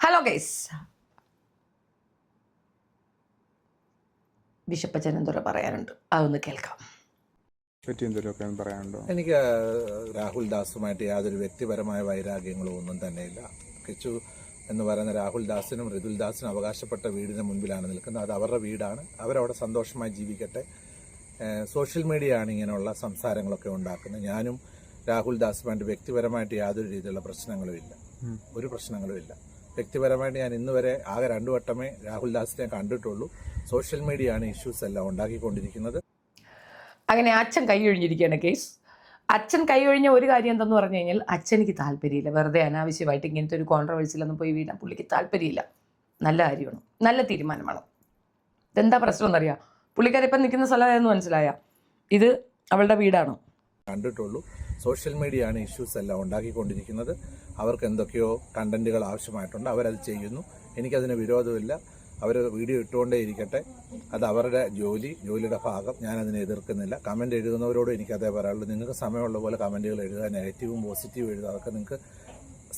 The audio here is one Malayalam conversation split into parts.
ഹലോ ഗൈസ്, ബിഷപ്പച്ചൻ എന്തോരം പറയാനുണ്ട്, അതൊന്ന് കേൾക്കാം. പറയാനുണ്ടോ? എനിക്ക് രാഹുൽ ദാസുമായിട്ട് യാതൊരു വ്യക്തിപരമായ വൈരാഗ്യങ്ങളോ ഒന്നും തന്നെയില്ല. കിച്ചു എന്ന് പറയുന്ന രാഹുൽ ദാസിനും ഋതുൽ ദാസിനും അവകാശപ്പെട്ട വീടിന് മുൻപിലാണ് നിൽക്കുന്നത്. അത് അവരുടെ വീടാണ്, അവരവിടെ സന്തോഷമായി ജീവിക്കട്ടെ. സോഷ്യൽ മീഡിയ ആണ് ഇങ്ങനെയുള്ള സംസാരങ്ങളൊക്കെ ഉണ്ടാക്കുന്നത്. ഞാനും രാഹുൽ ദാസുമായിട്ട് വ്യക്തിപരമായിട്ട് യാതൊരു രീതിയിലുള്ള പ്രശ്നങ്ങളും ഇല്ല, ഒരു പ്രശ്നങ്ങളും ഇല്ല. വ്യക്തിപരമായിട്ട് ഞാൻ ഇന്ന് വരെ ആകെ 2 വട്ടമേ രാഹുൽ ദാസിനെ കണ്ടിട്ടുള്ളൂ. സോഷ്യൽ മീഡിയ ആണ് ഇഷ്യൂസ് എല്ലാം ഉണ്ടാക്കിക്കൊണ്ടിരിക്കുന്നത്. അങ്ങനെ അച്ഛൻ കൈ ഒഴിഞ്ഞിരിക്കുകയാണ് കേസ്. അച്ഛൻ കൈ ഒഴിഞ്ഞ ഒരു കാര്യം എന്തെന്ന് പറഞ്ഞു കഴിഞ്ഞാൽ, അച്ഛനിക്ക് താല്പര്യമില്ല വെറുതെ അനാവശ്യമായിട്ട് ഇങ്ങനത്തെ ഒരു കോൺട്രവേഴ്സിലൊന്നും പോയി വീടാൻ പുള്ളിക്ക് താല്പര്യമില്ല. നല്ല കാര്യമാണ്, നല്ല തീരുമാനമാണ്. ഇതെന്താ പ്രശ്നം എന്നറിയാം, പുള്ളിക്കാരിപ്പം നിൽക്കുന്ന സ്ഥലം എന്ന് മനസ്സിലായ ഇത് അവളുടെ വീടാണോ കണ്ടിട്ടുള്ളൂ. സോഷ്യൽ മീഡിയ ആണ് ഇഷ്യൂസ് എല്ലാം ഉണ്ടാക്കിക്കൊണ്ടിരിക്കുന്നത്. അവർക്ക് എന്തൊക്കെയോ കണ്ടന്റുകൾ ആവശ്യമായിട്ടുണ്ട്, അവരത് ചെയ്യുന്നു. എനിക്കതിന് വിരോധമില്ല. അവർ വീഡിയോ ഇട്ടുകൊണ്ടേ ഇരിക്കട്ടെ, അത് അവരുടെ ജോലിയുടെ ഭാഗം. ഞാനതിനെ എതിർക്കുന്നില്ല. കമൻറ്റ് എഴുതുന്നവരോട് എനിക്കതേ പറയാനുള്ളൂ. നിങ്ങൾക്ക് സമയമുള്ള പോലെ കമൻറ്റുകൾ എഴുതുക, നെഗറ്റീവും പോസിറ്റീവും എഴുതുക. അതൊക്കെ നിങ്ങൾക്ക്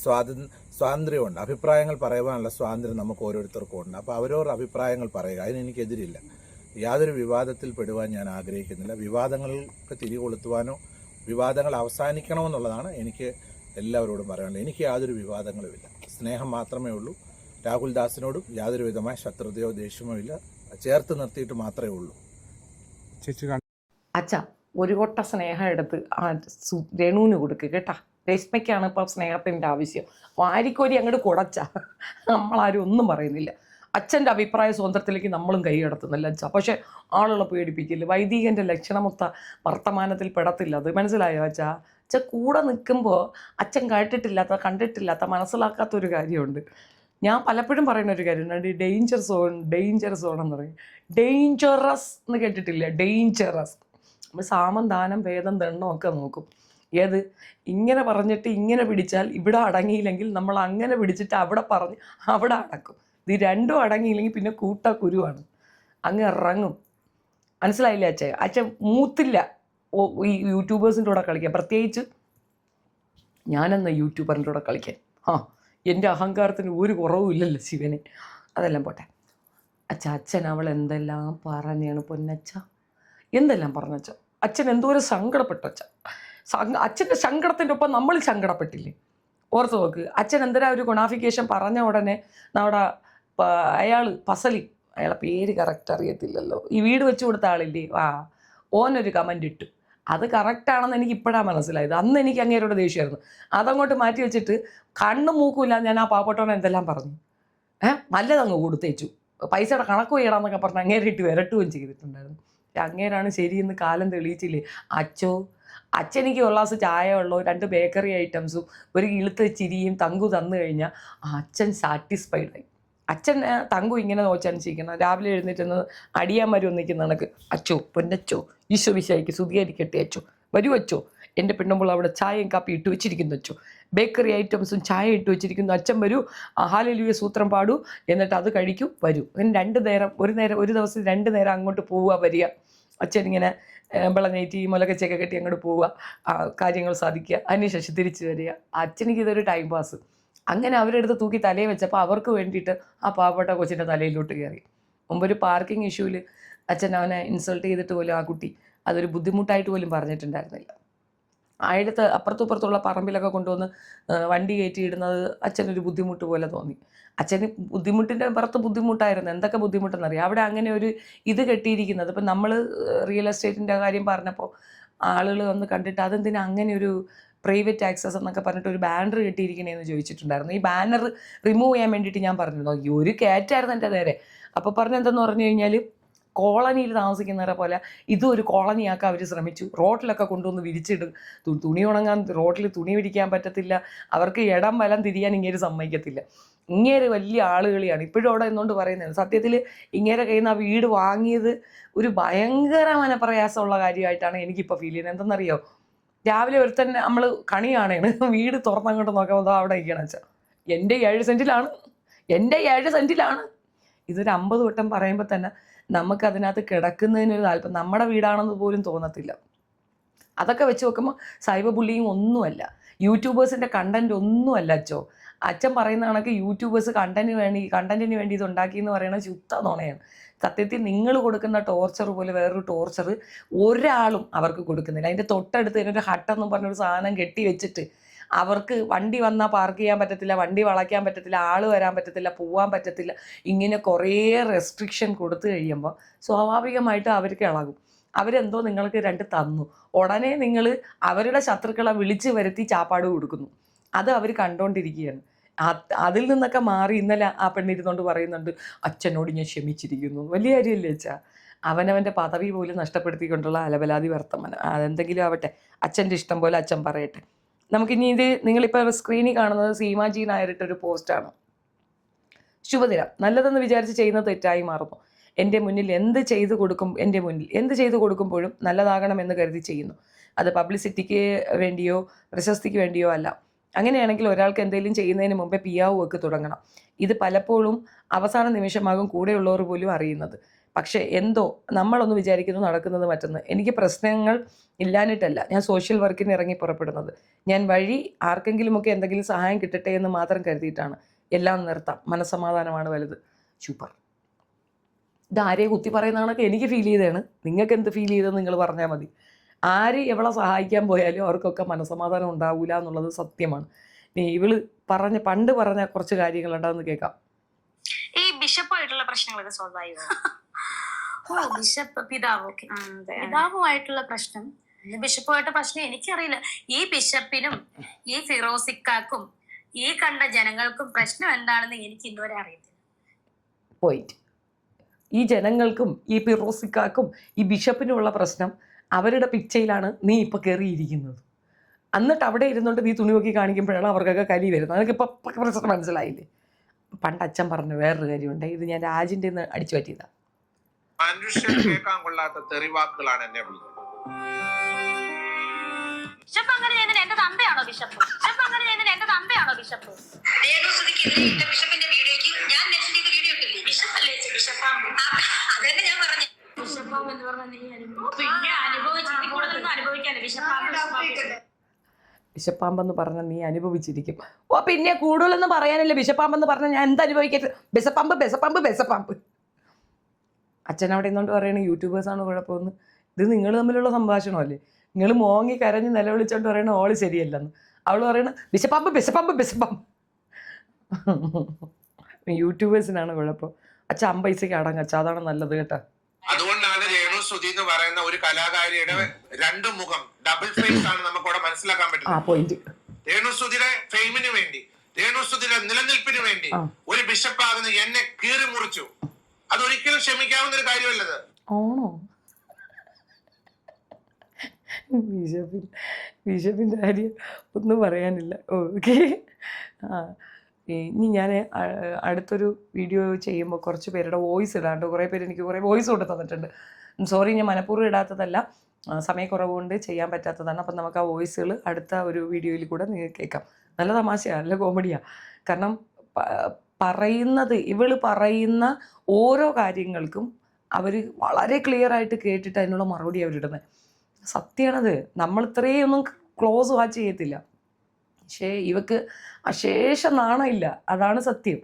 സ്വാതന്ത്ര്യമുണ്ട്. അഭിപ്രായങ്ങൾ പറയുവാനുള്ള സ്വാതന്ത്ര്യം നമുക്ക് ഓരോരുത്തർക്കും ഉണ്ട്. അപ്പോൾ അവരവരുടെ അഭിപ്രായങ്ങൾ പറയുക, അതിന് എനിക്കെതിരില്ല. യാതൊരു വിവാദത്തിൽ പെടുവാൻ ഞാൻ ആഗ്രഹിക്കുന്നില്ല. വിവാദങ്ങൾക്ക് തിരികൊളുത്തുവാനോ വിവാദങ്ങൾ അവസാനിക്കണമെന്നുള്ളതാണ് എനിക്ക് എല്ലാവരോടും പറയാനുള്ളത്. എനിക്ക് യാതൊരു വിവാദങ്ങളുമില്ല, സ്നേഹം മാത്രമേ ഉള്ളൂ. രാഹുൽ ദാസിനോടും യാതൊരു വിധമായ ശത്രുതയോ ദേഷ്യമോ ഇല്ല, ചേർത്ത് നിർത്തിയിട്ട് മാത്രമേ ഉള്ളൂ. അച്ഛ ഒരു കൊട്ട സ്നേഹം എടുത്ത് രേണുവിന് കൊടുക്കുക കേട്ടാ. രശ്മിക്കാണ് ഇപ്പോൾ സ്നേഹത്തിൻ്റെ ആവശ്യം. വാരിക്കോരി അങ്ങോട്ട് കുടച്ച നമ്മളാരും ഒന്നും പറയുന്നില്ല. അച്ഛൻ്റെ അഭിപ്രായ സ്വാതന്ത്ര്യത്തിലേക്ക് നമ്മളും കൈ കടത്തുന്നില്ല അച്ഛ. പക്ഷേ ആളുകളെ പേടിപ്പിക്കില്ല. വൈദികൻ്റെ ലക്ഷണമൊത്ത വർത്തമാനത്തിൽ പെടത്തില്ല. അത് മനസ്സിലായോ അച്ഛ? അച്ഛൻ കൂടെ നിൽക്കുമ്പോൾ അച്ഛൻ കണ്ടിട്ടില്ലാത്ത മനസ്സിലാക്കാത്തൊരു കാര്യമുണ്ട്. ഞാൻ പലപ്പോഴും പറയുന്ന ഒരു കാര്യമുണ്ട്, ഡേഞ്ചർ സോൺ എന്ന് പറയും. ഡേഞ്ചറസ് എന്ന് കേട്ടിട്ടില്ല? ഡേഞ്ചറസ്. നമ്മൾ സാമം ദാനം ഭേദം ദണ്ണം ഒക്കെ നോക്കും. ഏത് ഇങ്ങനെ പറഞ്ഞിട്ട് ഇങ്ങനെ പിടിച്ചാൽ ഇവിടെ അടങ്ങിയില്ലെങ്കിൽ നമ്മൾ അങ്ങനെ പിടിച്ചിട്ട് അവിടെ പറഞ്ഞ് അവിടെ അടക്കും. ഇത് രണ്ടും അടങ്ങിയില്ലെങ്കിൽ പിന്നെ കുരുവാണ്, അങ്ങ് ഇറങ്ങും. മനസ്സിലായില്ലേ അച്ഛൻ? അച്ഛൻ മൂത്തില്ല ഈ യൂട്യൂബേഴ്സിൻ്റെ കൂടെ കളിക്കാൻ. പ്രത്യേകിച്ച് ഞാനെന്ന യൂട്യൂബറിൻ്റെ കൂടെ കളിക്കാൻ. എൻ്റെ അഹങ്കാരത്തിന് ഒരു കുറവുമില്ലല്ലോ ശിവനെ. അതെല്ലാം പോട്ടെ അച്ഛൻ അവൾ എന്തെല്ലാം പറഞ്ഞാണ് പൊന്നച്ഛ, എന്തെല്ലാം പറഞ്ഞച്ച. അച്ഛൻ എന്തോരം സങ്കടപ്പെട്ട അച്ഛൻ്റെ സങ്കടത്തിൻ്റെ ഒപ്പം നമ്മൾ സങ്കടപ്പെട്ടില്ലേ? ഓർത്ത് നോക്ക്. അച്ഛൻ എന്തിനാ ഒരു ഗുണാഫിക്കേഷൻ പറഞ്ഞ ഉടനെ നമ്മുടെ പസലി, അയാളെ പേര് കറക്റ്റ് അറിയത്തില്ലല്ലോ, ഈ വീട് വെച്ച് കൊടുത്ത ആളില്ലേ, ഓനൊരു കമൻ്റ് ഇട്ടു. അത് കറക്റ്റാണെന്ന് എനിക്ക് ഇപ്പോഴാണ് മനസ്സിലായത്. അന്ന് എനിക്ക് അങ്ങേരോട് ദേഷ്യമായിരുന്നു. അതങ്ങോട്ട് മാറ്റി വെച്ചിട്ട് കണ്ണും മൂക്കുമില്ല ഞാൻ ആ പാവപ്പെട്ടവനെ എന്തെല്ലാം പറഞ്ഞു. നല്ലതങ്ങ് കൊടുത്തേച്ചു, പൈസയുടെ കണക്ക് ചെയ്യണമെന്നൊക്കെ പറഞ്ഞ് അങ്ങേരെ ഇട്ട് വിരട്ടുകയും ചെയ്തിട്ടുണ്ടായിരുന്നു. അങ്ങേരാണ് ശരിയെന്ന് കാലം തെളിയിച്ചില്ലേ. അച്ഛനിക്ക് ഒരു ഗ്ലാസ് ചായ ഉള്ളോ, 2 ബേക്കറി ഐറ്റംസും ഒരു ഇളുത്ത ചിരിയും തങ്കു തന്നു കഴിഞ്ഞാൽ അച്ഛൻ സാറ്റിസ്ഫൈഡായി. അച്ഛൻ തങ്കു ഇങ്ങനെ നോച്ചാനിച്ചിരിക്കണം. രാവിലെ എഴുന്നേറ്റുന്നത് അടിയാന്മാർ ഒന്നിക്കുന്ന കണക്ക്, അച്ചോ പൊന്നച്ചോ ഈശോ വിശായിക്ക് സ്തുതിയായിരിക്കട്ടെ അച്ചോ, വരൂ അച്ചോ, എൻ്റെ പെണ്ണുമ്പോൾ അവിടെ ചായയും കാപ്പി ഇട്ട് വെച്ചിരിക്കുന്നു അച്ചോ, ബേക്കറി ഐറ്റംസും ചായ ഇട്ട് വെച്ചിരിക്കുന്നു, അച്ഛൻ വരൂ, ഹല്ലേലൂയ സൂത്രം പാടൂ, എന്നിട്ട് അത് കഴിക്കൂ, വരൂ. അങ്ങനെ 2 നേരം, ഒരു ദിവസം 2 നേരം അങ്ങോട്ട് പോവുക വരിക. അച്ഛനിങ്ങനെ വിളഞ്ഞേറ്റി മുലകച്ചയൊക്കെ കെട്ടി അങ്ങോട്ട് പോവുക, കാര്യങ്ങൾ സാധിക്കുക, അതിനുശേഷം തിരിച്ചു വരിക. അച്ഛനിക്ക് ഇതൊരു ടൈം പാസ്. അങ്ങനെ അവരെടുത്ത് തൂക്കി തലയിൽ വെച്ചപ്പോൾ അവർക്ക് വേണ്ടിയിട്ട് ആ പാവപ്പെട്ട കൊച്ചിൻ്റെ തലയിലോട്ട് കയറി. മുമ്പൊരു പാർക്കിംഗ് ഇഷ്യൂവിൽ അച്ഛൻ അവനെ ഇൻസൾട്ട് ചെയ്തിട്ട് പോലും ആ കുട്ടി അതൊരു ബുദ്ധിമുട്ടായിട്ട് പോലും പറഞ്ഞിട്ടുണ്ടായിരുന്നില്ല. അയാളത്തെ അപ്പുറത്തുള്ള പറമ്പിലൊക്കെ കൊണ്ടുവന്ന് വണ്ടി കയറ്റിയിടുന്നത് അച്ഛനൊരു ബുദ്ധിമുട്ട് പോലെ തോന്നി. അച്ഛന് ബുദ്ധിമുട്ടിൻ്റെ പുറത്ത് ബുദ്ധിമുട്ടായിരുന്നു. എന്തൊക്കെ ബുദ്ധിമുട്ടെന്നറിയാം. അവിടെ അങ്ങനെ ഒരു ഇത് കെട്ടിയിരിക്കുന്നത്. ഇപ്പം നമ്മൾ റിയൽ എസ്റ്റേറ്റിൻ്റെ കാര്യം പറഞ്ഞപ്പോൾ ആളുകൾ വന്ന് കണ്ടിട്ട് അതെന്തിനാ അങ്ങനെ ഒരു പ്രൈവറ്റ് ആക്സസ് എന്നൊക്കെ പറഞ്ഞിട്ട് ഒരു ബാനർ കെട്ടിയിരിക്കണേന്ന് ചോദിച്ചിട്ടുണ്ടായിരുന്നു. ഈ ബാനർ റിമൂവ് ചെയ്യാൻ വേണ്ടിയിട്ട് ഞാൻ പറഞ്ഞിരുന്നു, ഈ ഒരു കയറ്റായിരുന്നു എൻ്റെ നേരെ. അപ്പോൾ പറഞ്ഞെന്തെന്ന് പറഞ്ഞു കഴിഞ്ഞാൽ, കോളനിയിൽ താമസിക്കുന്നവരെ പോലെ ഇതും ഒരു കോളനിയാക്കാൻ അവർ ശ്രമിച്ചു. റോട്ടിലൊക്കെ കൊണ്ടുവന്ന് വിരിച്ചിടും. തുണി ഉണങ്ങാൻ റോട്ടിൽ തുണി വിരിക്കാൻ പറ്റത്തില്ല. അവർക്ക് ഇടം വലം തിരിയാൻ ഇങ്ങേര് സമ്മതിക്കത്തില്ല. ഇങ്ങേര് വലിയ ആളുകളിയാണ്. ഇപ്പോഴും അവിടെ എന്നുകൊണ്ട് പറയുന്നത്. സത്യത്തിൽ ഇങ്ങേരെ കയ്യിൽ നിന്ന് ആ വീട് വാങ്ങിയത് ഒരു ഭയങ്കര മനപ്രയാസമുള്ള കാര്യമായിട്ടാണ് എനിക്കിപ്പോൾ ഫീൽ ചെയ്യുന്നത്. എന്തെന്നറിയോ, രാവിലെ ഒരുത്തൻ നമ്മൾ കണിയാണേണ് വീട് തുറന്നങ്ങോട്ട് നോക്കുമ്പോൾ അവിടെ ഇരിക്കണം വെച്ചാൽ എൻ്റെ 7 സെൻറ്റിലാണ്. ഇതൊരു 50 വട്ടം പറയുമ്പോൾ തന്നെ നമുക്കതിനകത്ത് കിടക്കുന്നതിനൊരു താല്പര്യം, നമ്മുടെ വീടാണെന്ന് പോലും തോന്നത്തില്ല. അതൊക്കെ വെച്ച് നോക്കുമ്പോൾ സൈബർ ബുള്ളിങ് ഒന്നുമല്ല, യൂട്യൂബേഴ്സിൻ്റെ കണ്ടൻറ് ഒന്നുമല്ല അച്ചോ. അച്ഛൻ പറയുന്ന കണക്ക് യൂട്യൂബേഴ്സ് കണ്ടന്റിന് വേണ്ടി ഇത് ഉണ്ടാക്കി എന്ന് പറയുന്നത് ശുദ്ധ നുണയാണ്. സത്യത്തിൽ നിങ്ങൾ കൊടുക്കുന്ന ടോർച്ചർ പോലെ വേറൊരു ടോർച്ചർ ഒരാളും അവർക്ക് കൊടുക്കുന്നില്ല. അതിൻ്റെ തൊട്ടടുത്ത് തന്നെ ഒരു ഹട്ടെന്നും പറഞ്ഞൊരു സാധനം കെട്ടി വെച്ചിട്ട് അവർക്ക് വണ്ടി വന്നാൽ പാർക്ക് ചെയ്യാൻ പറ്റത്തില്ല, വണ്ടി വളയ്ക്കാൻ പറ്റത്തില്ല, ആൾ വരാൻ പറ്റത്തില്ല, പോകാൻ പറ്റത്തില്ല, ഇങ്ങനെ കുറേ റെസ്ട്രിക്ഷൻ കൊടുത്തു കഴിയുമ്പോൾ സ്വാഭാവികമായിട്ട് അവർക്ക് ഇളകും. അവരെന്തോ നിങ്ങൾക്ക് 2 തന്നു, ഉടനെ നിങ്ങൾ അവരുടെ ശത്രുക്കളെ വിളിച്ച് വരുത്തി ചാപ്പാട് കൊടുക്കുന്നു. അത് അവർ കണ്ടുകൊണ്ടിരിക്കുകയാണ്. അതിൽ നിന്നൊക്കെ മാറി ഇന്നലെ ആ പെണ്ണിരുന്നുകൊണ്ട് പറയുന്നുണ്ട് അച്ഛനോട് ഞാൻ ക്ഷമിച്ചിരിക്കുന്നു. വലിയ കാര്യമല്ലേ അച്ഛാ? അവനവൻ്റെ പദവി പോലും നഷ്ടപ്പെടുത്തിക്കൊണ്ടുള്ള അലബലാതി വർത്തമാനം. അതെന്തെങ്കിലും ആവട്ടെ, അച്ഛൻ്റെ ഇഷ്ടം പോലെ അച്ഛൻ പറയട്ടെ. നമുക്കിനി ഇത് നിങ്ങളിപ്പോൾ സ്ക്രീനിൽ കാണുന്നത് സീമാജി നായരിട്ടൊരു പോസ്റ്റാണ്. ശുഭദിനം. നല്ലതെന്ന് വിചാരിച്ച് ചെയ്യുന്നത് തെറ്റായി മാറുന്നു. എൻ്റെ മുന്നിൽ എന്ത് ചെയ്തു കൊടുക്കുമ്പോഴും നല്ലതാകണമെന്ന് കരുതി ചെയ്യുന്നു. അത് പബ്ലിസിറ്റിക്ക് വേണ്ടിയോ പ്രശസ്തിക്ക് വേണ്ടിയോ അല്ല. അങ്ങനെയാണെങ്കിൽ ഒരാൾക്ക് എന്തെങ്കിലും ചെയ്യുന്നതിന് മുമ്പേ പിയാവ് വെക്ക് തുടങ്ങണം. ഇത് പലപ്പോഴും അവസാന നിമിഷമാകും കൂടെയുള്ളവർ പോലും അറിയുന്നത്. പക്ഷേ എന്തോ നമ്മളൊന്ന് വിചാരിക്കുന്നു, നടക്കുന്നത് മറ്റൊന്ന്. എനിക്ക് പ്രശ്നങ്ങൾ ഇല്ലാഞ്ഞിട്ടല്ല ഞാൻ സോഷ്യൽ വർക്കിന് ഇറങ്ങി പുറപ്പെടുന്നത്. ഞാൻ വഴി ആർക്കെങ്കിലുമൊക്കെ എന്തെങ്കിലും സഹായം കിട്ടട്ടെ എന്ന് മാത്രം കരുതിയിട്ടാണ്. എല്ലാം നിർത്താം, മനസ്സമാധാനമാണ് വലുത്. സൂപ്പർ. ഇതാരെയും കുത്തി പറയുന്നതാണൊക്കെ എനിക്ക് ഫീൽ ചെയ്തതാണ്. നിങ്ങൾക്ക് എന്ത് ഫീൽ ചെയ്തെന്ന് നിങ്ങൾ പറഞ്ഞാൽ മതി. ആര് എവളെ സഹായിക്കാൻ പോയാലും അവർക്കൊക്കെ മനസ്സമാധാനം ഉണ്ടാവില്ല എന്നുള്ളത് സത്യമാണ്. ഇവള് പണ്ട് പറഞ്ഞ കുറച്ച് കാര്യങ്ങളുണ്ടാവുന്ന കേൾക്കാം. ഈ ബിഷപ്പായിട്ടുള്ള പ്രശ്നങ്ങളൊക്കെ സോൾവ് ആയോ? ബിഷപ്പ് പിതാവുമായിട്ടുള്ള പ്രശ്നം, ബിഷപ്പുമായിട്ട് പ്രശ്നം എനിക്കറിയില്ല. ഈ ബിഷപ്പിനും ഈ ഫിറോസിക്കാക്കും ഈ കണ്ട ജനങ്ങൾക്കും പ്രശ്നം എന്താണെന്ന് എനിക്ക് ഇന്നുവരെ അറിയത്തില്ല. പോയിന്റ്. ഈ ജനങ്ങൾക്കും ഈ ഫിറോസിക്കാക്കും ഈ ബിഷപ്പിനുമുള്ള പ്രശ്നം അവരുടെ പിച്ചയിലാണ് നീ ഇപ്പൊ കയറിയിരിക്കുന്നത്. എന്നിട്ട് അവിടെ ഇരുന്നുകൊണ്ട് നീ തുണി നോക്കി കാണിക്കുമ്പോഴാണ് അവർക്കൊക്കെ കലി വരുന്നത്. അതൊക്കെ ഇപ്പൊ പ്രശ്നം മനസ്സിലായില്ലേ? പണ്ട് അച്ഛൻ പറഞ്ഞ വേറൊരു കാര്യമുണ്ട്. ഇത് ഞാൻ രാജിന്റെ അടിച്ചു പറ്റിയതാ. മനുഷ്യൻ കേൾക്കാൻ കൊള്ളാത്ത തെറിവാക്കുകളാണ് എന്നെ വിളിക്കുന്നത്. ബിഷപ്പ് അങ്ങനെ ചെയ്യുന്നതിന് എന്റെ തന്തയാണോ ബിഷപ്പ്? ബിഷപ്പ് അങ്ങനെ ചെയ്യുന്നതിന് എന്റെ തന്തയാണോ ബിഷപ്പ്? ബിഷപ്പിന്റെ വീഡിയോക്ക് ഞാൻ നെക്സ്റ്റ് ചെയ്ത വീഡിയോ ഒക്കെ ബിഷപ്പല്ലേ ബിഷപ്പാമ്പ്? അതന്നെ ഞാൻ പറഞ്ഞു. ബിഷപ്പാമ്പ് എന്ന് പറഞ്ഞാൽ പിന്നെ അനുഭവിച്ചിട്ട് കൂടുതലൊന്നും അനുഭവിക്കാല്ലേ ബിഷപ്പാമ്പ്. ബിഷപ്പാമ്പെന്ന് പറഞ്ഞാൽ നീ അനുഭവിച്ചിരിക്കും. ഓ പിന്നെ കൂടുതലൊന്നും പറയാനല്ലേ ബിഷപ്പാമ്പെന്ന് പറഞ്ഞാൽ ഞാൻ എന്തനുഭവിക്കരുത്? ബിസപ്പാമ്പ്. അച്ഛൻ അവിടെ നിന്നോണ്ട് പറയണ യൂട്യൂബേഴ്സാണ് കുഴപ്പമൊന്ന്. ഇത് നിങ്ങൾ തമ്മിലുള്ള സംഭാഷണമല്ലേ? നിങ്ങൾ മോങ്ങി കരഞ്ഞ് നിലവിളിച്ചോണ്ട് പറയണ ഓള് ശരിയല്ലെന്ന്. അവൾ പറയണ ബിസപ്പാമ്പ്. യൂട്യൂബേഴ്സിനാണ് കുഴപ്പം. അച്ഛ 5 പൈസയ്ക്ക് അടങ്ങ, അച്ഛ അതാണ് നല്ലത് കേട്ടോ. അതുകൊണ്ടാണ് രേണുസുതി എന്ന് പറയുന്ന ഒരു കലാകാരിയുടെ 2 മുഖം, ഡബിൾ ഫേസ് ആണ് നമുക്കവിടെ മനസ്സിലാക്കാൻ പറ്റുന്നത്. രേണുസുതിയുടെ ഫെയിമിന് വേണ്ടി, രേണുസുതിയുടെ നിലനിൽപ്പിന് വേണ്ടി ഒരു ബിഷപ്പാകുന്ന എന്നെ കീറി മുറിച്ചു. അതൊരിക്കലും ക്ഷമിക്കാവുന്ന ഒരു കാര്യമല്ലത്. ആണോ? ബിഷപ്പിൻ്റെ കാര്യം ഒന്നും പറയാനില്ല. ഓക്കെ. ഇനി ഞാൻ അടുത്തൊരു വീഡിയോ ചെയ്യുമ്പോൾ കുറച്ച് പേരുടെ വോയിസ് ഇടാണ്ട് കുറേ പേര് എനിക്ക് കുറേ വോയിസ് കൊണ്ട് തന്നിട്ടുണ്ട്. സോറി, ഞാൻ മനഃപൂർവ്വം ഇടാത്തതല്ല, സമയക്കുറവ് കൊണ്ട് ചെയ്യാൻ പറ്റാത്തതാണ്. അപ്പം നമുക്ക് ആ വോയിസുകൾ അടുത്ത ഒരു വീഡിയോയിൽ കൂടെ നിങ്ങൾക്ക് കേൾക്കാം. നല്ല തമാശയാണ്, നല്ല കോമഡിയാണ്. കാരണം ഇവള് പറയുന്ന ഓരോ കാര്യങ്ങൾക്കും അവർ വളരെ ക്ലിയർ ആയിട്ട് കേട്ടിട്ട് അതിനുള്ള മറുപടി അവരിടുന്നത്. സത്യമാണത്. നമ്മൾ ഇത്രയൊന്നും ക്ലോസ് വാച്ച് ചെയ്യത്തില്ല. പക്ഷേ ഇവക്ക് അശേഷ നാണമില്ല, അതാണ് സത്യം.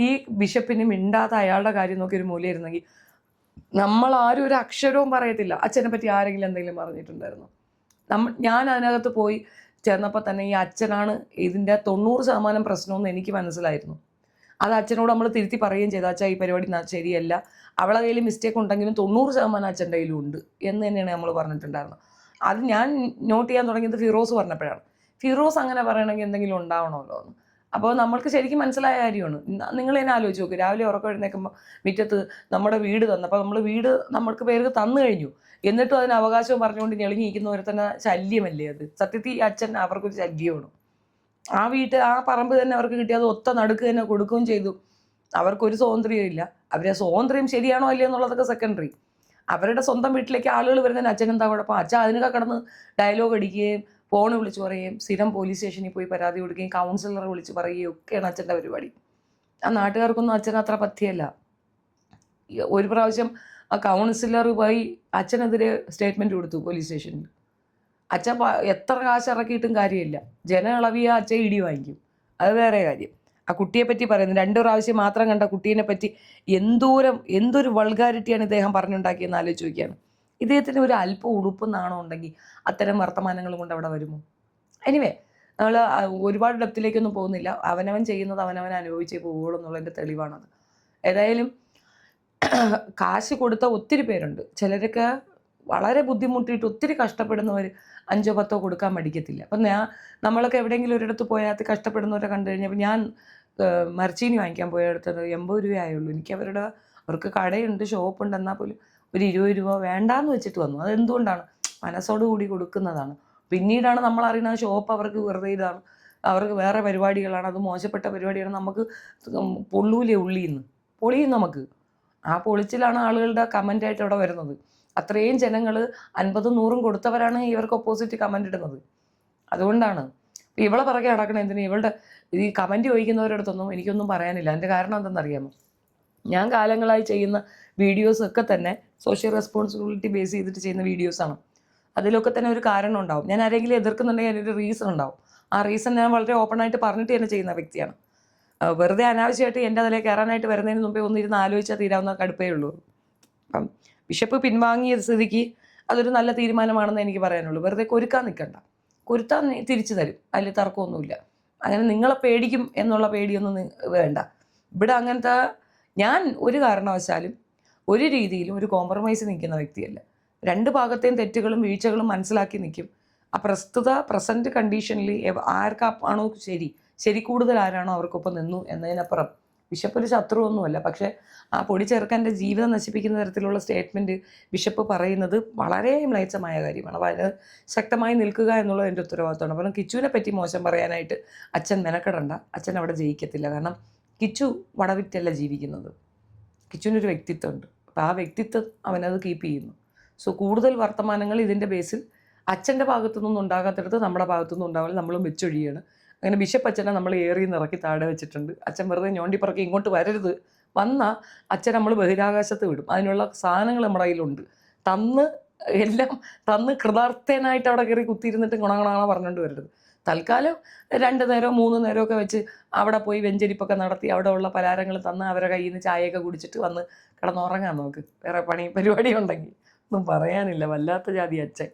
ഈ ബിഷപ്പിന് മിണ്ടാത്ത അയാളുടെ കാര്യം നോക്കി ഒരു മൂലയിരുന്നെങ്കിൽ നമ്മളാരും ഒരു അക്ഷരവും പറയത്തില്ല. അച്ഛനെ പറ്റി ആരെങ്കിലും എന്തെങ്കിലും പറഞ്ഞിട്ടുണ്ടായിരുന്നു? ഞാൻ അതിനകത്ത് പോയി ചേർന്നപ്പോൾ തന്നെ ഈ അച്ഛനാണ് ഇതിൻ്റെ 90% പ്രശ്നമെന്ന് എനിക്ക് മനസ്സിലായിരുന്നു. അത് അച്ഛനോട് നമ്മൾ തിരുത്തി പറയുകയും ചെയ്തു, അച്ഛാ ഈ പരിപാടി ശരിയല്ല, അവളെ കയ്യിൽ മിസ്റ്റേക്ക് ഉണ്ടെങ്കിലും 90% അച്ഛൻ്റെ കയ്യിലും ഉണ്ട് എന്ന് തന്നെയാണ് നമ്മൾ പറഞ്ഞിട്ടുണ്ടായിരുന്നത്. അത് ഞാൻ നോട്ട് ചെയ്യാൻ തുടങ്ങിയത് ഫിറോസ് പറഞ്ഞപ്പോഴാണ്. ഫിറോസ് അങ്ങനെ പറയണമെങ്കിൽ എന്തെങ്കിലും ഉണ്ടാവണമല്ലോ എന്ന്. അപ്പോൾ നമ്മൾക്ക് ശരിക്കും മനസ്സിലായ കാര്യമാണ്. നിങ്ങൾ തന്നെ ആലോചിച്ച് നോക്ക്, രാവിലെ ഉറക്കം എഴുന്നേൽക്കുമ്പോൾ മുറ്റത്ത് നമ്മുടെ വീട് തന്നപ്പോൾ നമ്മൾ വീട് നമ്മൾക്ക് പേർക്ക് തന്നു കഴിഞ്ഞു, എന്നിട്ടും അതിന് അവകാശവും പറഞ്ഞുകൊണ്ട് ഞെളിഞ്ഞിരിക്കുന്നവരെ തന്നെ ശല്യമല്ലേ അത്? സത്യത്തിൽ ഈ അച്ഛൻ അവർക്കൊരു ശല്യമാണ്. ആ പറമ്പ് തന്നെ അവർക്ക് കിട്ടി, അത് ഒത്ത നടുക്ക് തന്നെ കൊടുക്കുകയും ചെയ്തു. അവർക്കൊരു സ്വാതന്ത്ര്യവും ഇല്ല. അവരെ സ്വാതന്ത്ര്യം ശരിയാണോ അല്ലേ എന്നുള്ളതൊക്കെ സെക്കൻഡറി. അവരുടെ സ്വന്തം വീട്ടിലേക്ക് ആളുകൾ വരുന്നതിന് അച്ഛൻ എന്താ കുഴപ്പം? അച്ഛൻ അതിനൊക്കെ കിടന്ന് ഡയലോഗ് അടിക്കുകയും ഫോൺ വിളിച്ച് പറയുകയും സ്ഥിരം പോലീസ് സ്റ്റേഷനിൽ പോയി പരാതി കൊടുക്കുകയും കൗൺസിലറെ വിളിച്ച് പറയുകയും ഒക്കെയാണ് അച്ഛൻ്റെ പരിപാടി. ആ നാട്ടുകാർക്കൊന്നും അച്ഛൻ അത്ര പഥ്യമല്ല. ഒരു പ്രാവശ്യം ആ കൗൺസിലർ പോയി അച്ഛനെതിരെ സ്റ്റേറ്റ്മെൻറ്റ് കൊടുത്തു പോലീസ് സ്റ്റേഷനിൽ. അച്ഛൻ എത്ര കാശ് ഇറക്കിയിട്ടും കാര്യമില്ല. ജനം ഇളവിയ അച്ഛൻ ഇടി വാങ്ങിക്കും, അത് വേറെ കാര്യം. ആ കുട്ടിയെ പറ്റി പറയുന്നു. 2 പ്രാവശ്യം മാത്രം കണ്ട കുട്ടീനെ പറ്റി എന്തൊരു വൾഗാരിറ്റിയാണ് ഇദ്ദേഹം പറഞ്ഞുണ്ടാക്കിയെന്ന് ആലോചിച്ച് നോക്കിയാണ്. ഇദ്ദേഹത്തിന് ഒരു അല്പം ഉടുപ്പും നാണം ഉണ്ടെങ്കിൽ അത്തരം വർത്തമാനങ്ങൾ കൊണ്ട് അവിടെ വരുമോ? എനിവേ, നമ്മൾ ഒരുപാട് ഡെപ്തിലേക്കൊന്നും പോകുന്നില്ല. അവനവൻ ചെയ്യുന്നത് അവനവൻ അനുഭവിച്ചേ പോവുള്ളൂ എന്നുള്ളതിൻ്റെ തെളിവാണത്. ഏതായാലും കാശ് കൊടുത്ത ഒത്തിരി പേരുണ്ട്. ചിലരൊക്കെ വളരെ ബുദ്ധിമുട്ടിയിട്ട് ഒത്തിരി കഷ്ടപ്പെടുന്നവർ 5 10 കൊടുക്കാൻ മടിക്കത്തില്ല. അപ്പം നമ്മളൊക്കെ എവിടെയെങ്കിലും ഒരിടത്ത് പോയാൽ കഷ്ടപ്പെടുന്നവരെ കണ്ടു കഴിഞ്ഞപ്പോൾ ഞാൻ മരച്ചീനി വാങ്ങിക്കാൻ പോയടുത്തത് 80 രൂപയായുള്ളൂ. അവർക്ക് കടയുണ്ട്, ഷോപ്പുണ്ട്, എന്നാൽ പോലും ഒരു 20 രൂപ വേണ്ടാന്ന് വെച്ചിട്ട് വന്നു. അതെന്തുകൊണ്ടാണ്? മനസ്സോടുകൂടി കൊടുക്കുന്നതാണ്. പിന്നീടാണ് നമ്മൾ അറിയുന്നത് ഷോപ്പ് അവർക്ക് വെറുതെ ഇതാണ്, അവർക്ക് വേറെ പരിപാടികളാണ്, അത് മോശപ്പെട്ട പരിപാടിയാണ്. നമുക്ക് പൊള്ളൂലേ ഉള്ളിന്ന് പൊളിയും നമുക്ക്. ആ പൊളിച്ചിലാണ് ആളുകളുടെ കമൻ്റായിട്ട് അവിടെ വരുന്നത്. അത്രയും ജനങ്ങൾ 50 100 കൊടുത്തവരാണ് ഇവർക്ക് ഓപ്പോസിറ്റ് കമൻ്റ് ഇടുന്നത്. അതുകൊണ്ടാണ് ഇവളെ പുറകെ നടക്കണം. എന്തിനും ഇവളുടെ ഈ കമൻറ്റ് ചോദിക്കുന്നവരടുത്തൊന്നും എനിക്കൊന്നും പറയാനില്ല. അതിൻ്റെ കാരണം എന്തെന്നറിയാമോ? ഞാൻ കാലങ്ങളായി ചെയ്യുന്ന വീഡിയോസൊക്കെ തന്നെ സോഷ്യൽ റെസ്പോൺസിബിലിറ്റി ബേസ് ചെയ്തിട്ട് ചെയ്യുന്ന വീഡിയോസാണ്. അതിലൊക്കെ തന്നെ ഒരു കാരണം ഉണ്ടാവും. ഞാൻ ആരെങ്കിലും എതിർക്കുന്നുണ്ടെങ്കിൽ അതിനൊരു റീസൺ ഉണ്ടാവും. ആ റീസൺ ഞാൻ വളരെ ഓപ്പണായിട്ട് പറഞ്ഞിട്ട് തന്നെ ചെയ്യുന്ന വ്യക്തിയാണ്. വെറുതെ അനാവശ്യമായിട്ട് എൻ്റെ അതിലേക്ക് കയറാനായിട്ട് വരുന്നതിന് മുമ്പേ ഒന്നിരുന്ന് ആലോചിച്ചാൽ തീരാവുന്ന കടുപ്പേ ഉള്ളൂ. അപ്പം ബിഷപ്പ് പിൻവാങ്ങിയ സ്ഥിതിക്ക് അതൊരു നല്ല തീരുമാനമാണെന്ന് എനിക്ക് പറയാനുള്ളൂ. വെറുതെ കൊരുക്കാൻ നിൽക്കണ്ട. കൊരുത്താൻ തിരിച്ചു തരും, അതിൽ തർക്കമൊന്നുമില്ല. അങ്ങനെ നിങ്ങളെ പേടിക്കും എന്നുള്ള പേടിയൊന്നും വേണ്ട. ഇവിടെ അങ്ങനത്തെ ഞാൻ ഒരു കാരണവശാലും ഒരു രീതിയിലും ഒരു കോംപ്രമൈസ് നിൽക്കുന്ന വ്യക്തിയല്ല. 2 ഭാഗത്തെയും തെറ്റുകളും വീഴ്ചകളും മനസ്സിലാക്കി നിൽക്കും. ആ പ്രസൻറ്റ് കണ്ടീഷനിൽ ആർക്കാണോ ശരി കൂടുതൽ ആരാണോ അവർക്കൊപ്പം നിന്നു എന്നതിനപ്പുറം ബിഷപ്പ് ഒരു ശത്രുവൊന്നുമല്ല. പക്ഷേ ആ പൊടി ചെറുക്കൻ്റെ ജീവിതം നശിപ്പിക്കുന്ന തരത്തിലുള്ള സ്റ്റേറ്റ്മെൻറ്റ് ബിഷപ്പ് പറയുന്നത് വളരെ മ്ലേച്ഛമായ കാര്യമാണ്. അപ്പോൾ അതിന് ശക്തമായി നിൽക്കുക എന്നുള്ളത് എൻ്റെ ഉത്തരവാദിത്തമാണ്. അപ്പം കിച്ചുവിനെ പറ്റി മോശം പറയാനായിട്ട് അച്ഛൻ മെനക്കെടണ്ട. അച്ഛൻ അവിടെ ജയിക്കത്തില്ല. കാരണം കിച്ചു വടവിറ്റല്ല ജീവിക്കുന്നത്. കിച്ചുവിനൊരു വ്യക്തിത്വമുണ്ട്. അപ്പോൾ ആ വ്യക്തിത്വം അവനത് കീപ്പ് ചെയ്യുന്നു. സോ കൂടുതൽ വർത്തമാനങ്ങൾ ഇതിൻ്റെ ബേസിൽ അച്ഛൻ്റെ ഭാഗത്തുനിന്നും ഉണ്ടാകാത്തിടത്ത് നമ്മുടെ ഭാഗത്തുനിന്നും ഉണ്ടാവില്ല. നമ്മളും വെച്ചൊഴിയാണ്. അങ്ങനെ ബിഷപ്പ് അച്ഛനെ നമ്മൾ ഇറക്കി താഴെ വെച്ചിട്ടുണ്ട്. അച്ഛൻ വെറുതെ ഞോണ്ടിപ്പറക്കി ഇങ്ങോട്ട് വരരുത്. വന്നാൽ അച്ഛൻ നമ്മൾ ബഹിരാകാശത്ത് വിടും. അതിനുള്ള സാധനങ്ങൾ നമ്മുടെ കയ്യിലുണ്ട്. എല്ലാം തന്ന് കൃതാർത്ഥനായിട്ട് അവിടെ കയറി കുത്തിയിരുന്നിട്ട് ഗുണഗുണാണോ പറഞ്ഞുകൊണ്ട് വരരുത്. തൽക്കാലം 2 നേരമോ 3 നേരമൊക്കെ വെച്ച് അവിടെ പോയി വെഞ്ചരിപ്പൊക്കെ നടത്തി അവിടെ ഉള്ള പലഹാരങ്ങൾ തന്ന് അവരെ കയ്യിൽ നിന്ന് ചായയൊക്കെ കുടിച്ചിട്ട് വന്ന് കിടന്നുറങ്ങാൻ നോക്ക്. വേറെ പരിപാടി ഉണ്ടെങ്കിൽ ഒന്നും പറയാനില്ല. വല്ലാത്ത ജാതി അച്ഛൻ.